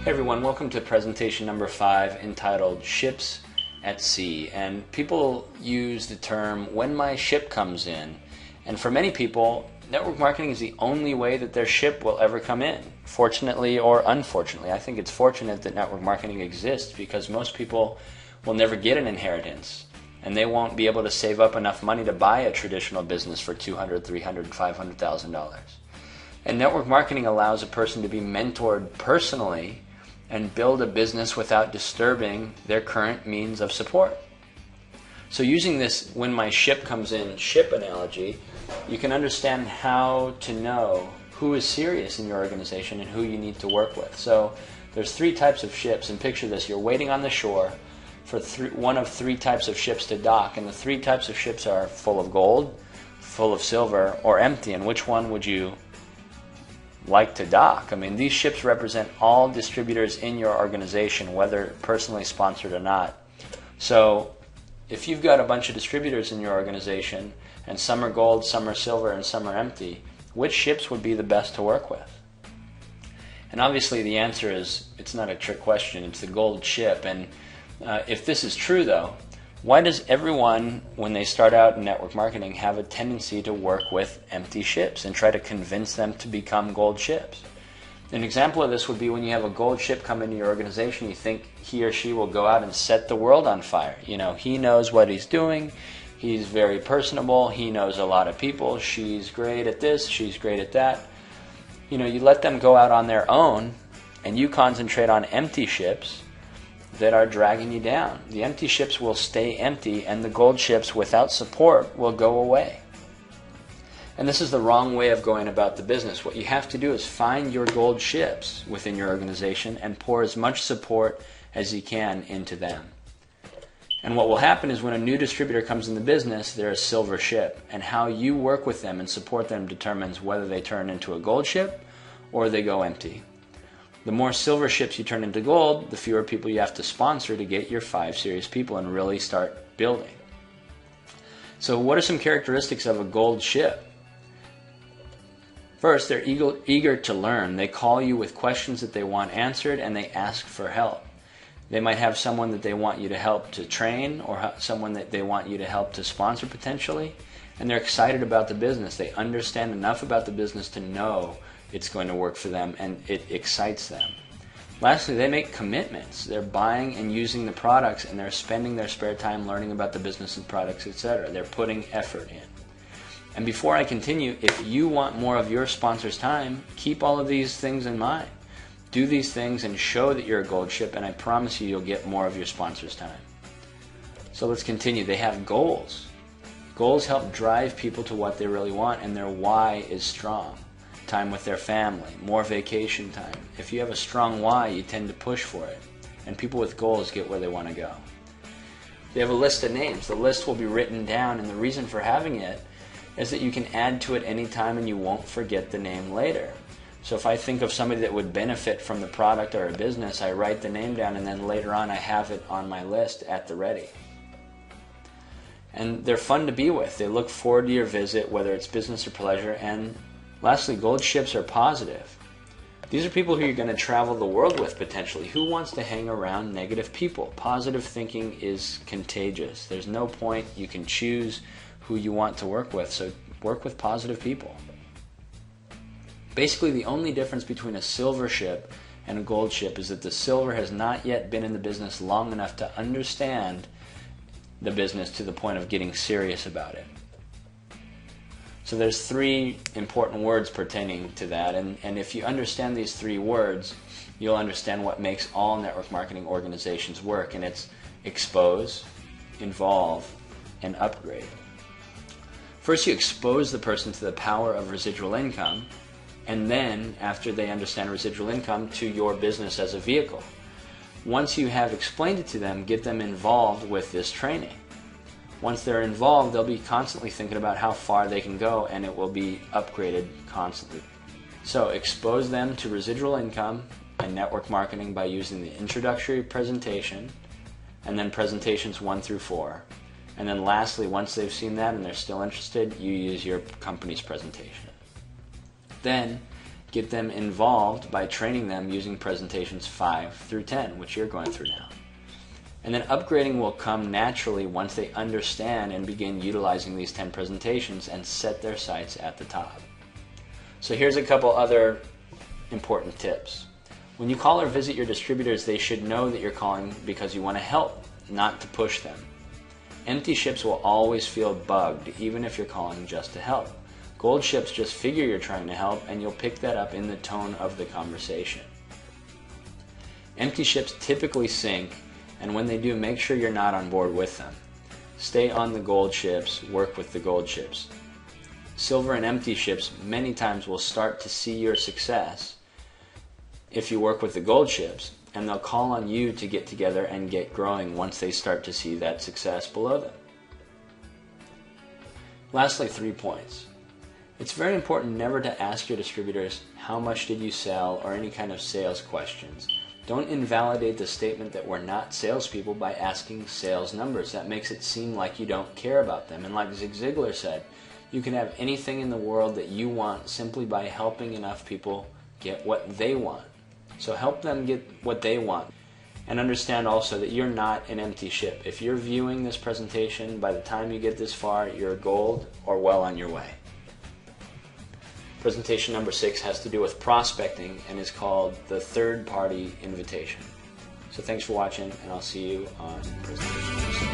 Hey everyone, welcome to presentation number 5 entitled Ships at Sea. And people use the term when my ship comes in. And for many people, network marketing is the only way that their ship will ever come in. Fortunately or unfortunately, I think it's fortunate that network marketing exists because most people will never get an inheritance. And they won't be able to save up enough money to buy a traditional business for $200,000, $300,000, $500,000. And network marketing allows a person to be mentored personally and build a business without disturbing their current means of support. So using this when my ship comes in ship analogy, you can understand how to know who is serious in your organization and who you need to work with. So there's 3 types of ships, and picture this: you're waiting on the shore for one of 3 types of ships to dock, and the 3 types of ships are full of gold, full of silver, or empty. And which one would you like to dock? I mean, these ships represent all distributors in your organization, whether personally sponsored or not. So if you've got a bunch of distributors in your organization and some are gold, some are silver, and some are empty, which ships would be the best to work with? And obviously the answer is, it's not a trick question, it's the gold ship. And if this is true though, why does everyone, when they start out in network marketing, have a tendency to work with empty ships and try to convince them to become gold ships? An example of this would be when you have a gold ship come into your organization, you think he or she will go out and set the world on fire. You know, he knows what he's doing, he's very personable, he knows a lot of people, she's great at this, she's great at that. You know, you let them go out on their own and you concentrate on empty ships that are dragging you down. The empty ships will stay empty and the gold ships without support will go away. And this is the wrong way of going about the business. What you have to do is find your gold ships within your organization and pour as much support as you can into them. And what will happen is when a new distributor comes in the business, they're a silver ship, and how you work with them and support them determines whether they turn into a gold ship or they go empty. The more silver ships you turn into gold, the fewer people you have to sponsor to get your 5 serious people and really start building. So what are some characteristics of a gold ship? First, they're eager to learn. They call you with questions that they want answered and they ask for help. They might have someone that they want you to help to train or someone that they want you to help to sponsor potentially, and they're excited about the business. They understand enough about the business to know it's going to work for them, and it excites them. Lastly, they make commitments. They're buying and using the products, and they're spending their spare time learning about the business and products, etc. They're putting effort in. And before I continue, if you want more of your sponsor's time, keep all of these things in mind. Do these things and show that you're a gold ship, and I promise you'll get more of your sponsor's time. So let's continue. They have goals. Goals help drive people to what they really want, and their why is strong. Time with their family, more vacation time. If you have a strong why, you tend to push for it, and people with goals get where they want to go. They have a list of names. The list will be written down, and the reason for having it is that you can add to it anytime and you won't forget the name later. So if I think of somebody that would benefit from the product or a business, I write the name down, and then later on I have it on my list at the ready. And they're fun to be with. They look forward to your visit, whether it's business or pleasure. And lastly, gold ships are positive. These are people who you're going to travel the world with potentially. Who wants to hang around negative people? Positive thinking is contagious. There's no point. You can choose who you want to work with, so work with positive people. Basically, the only difference between a silver ship and a gold ship is that the silver has not yet been in the business long enough to understand the business to the point of getting serious about it. So there's 3 important words pertaining to that, and if you understand these 3 words, you'll understand what makes all network marketing organizations work, and it's expose, involve, and upgrade. First, you expose the person to the power of residual income, and then, after they understand residual income, to your business as a vehicle. Once you have explained it to them, get them involved with this training. Once they're involved, they'll be constantly thinking about how far they can go, and it will be upgraded constantly. So expose them to residual income and network marketing by using the introductory presentation, and then presentations 1 through 4. And then lastly, once they've seen that and they're still interested, you use your company's presentation. Then get them involved by training them using presentations 5 through 10, which you're going through now. And then upgrading will come naturally once they understand and begin utilizing these 10 presentations and set their sights at the top. So here's a couple other important tips. When you call or visit your distributors, they should know that you're calling because you want to help, not to push them. Empty ships will always feel bugged, even if you're calling just to help. Gold ships just figure you're trying to help, and you'll pick that up in the tone of the conversation. Empty ships typically sink, and when they do, make sure you're not on board with them. Stay on the gold ships, work with the gold ships. Silver and empty ships many times will start to see your success if you work with the gold ships, and they'll call on you to get together and get growing once they start to see that success below them. Lastly, 3 points. It's very important never to ask your distributors, how much did you sell, or any kind of sales questions. Don't invalidate the statement that we're not salespeople by asking sales numbers. That makes it seem like you don't care about them. And like Zig Ziglar said, you can have anything in the world that you want simply by helping enough people get what they want. So help them get what they want. And understand also that you're not an empty ship. If you're viewing this presentation, by the time you get this far, you're gold or well on your way. Presentation number 6 has to do with prospecting and is called the third party invitation. So thanks for watching, and I'll see you on presentation number 6.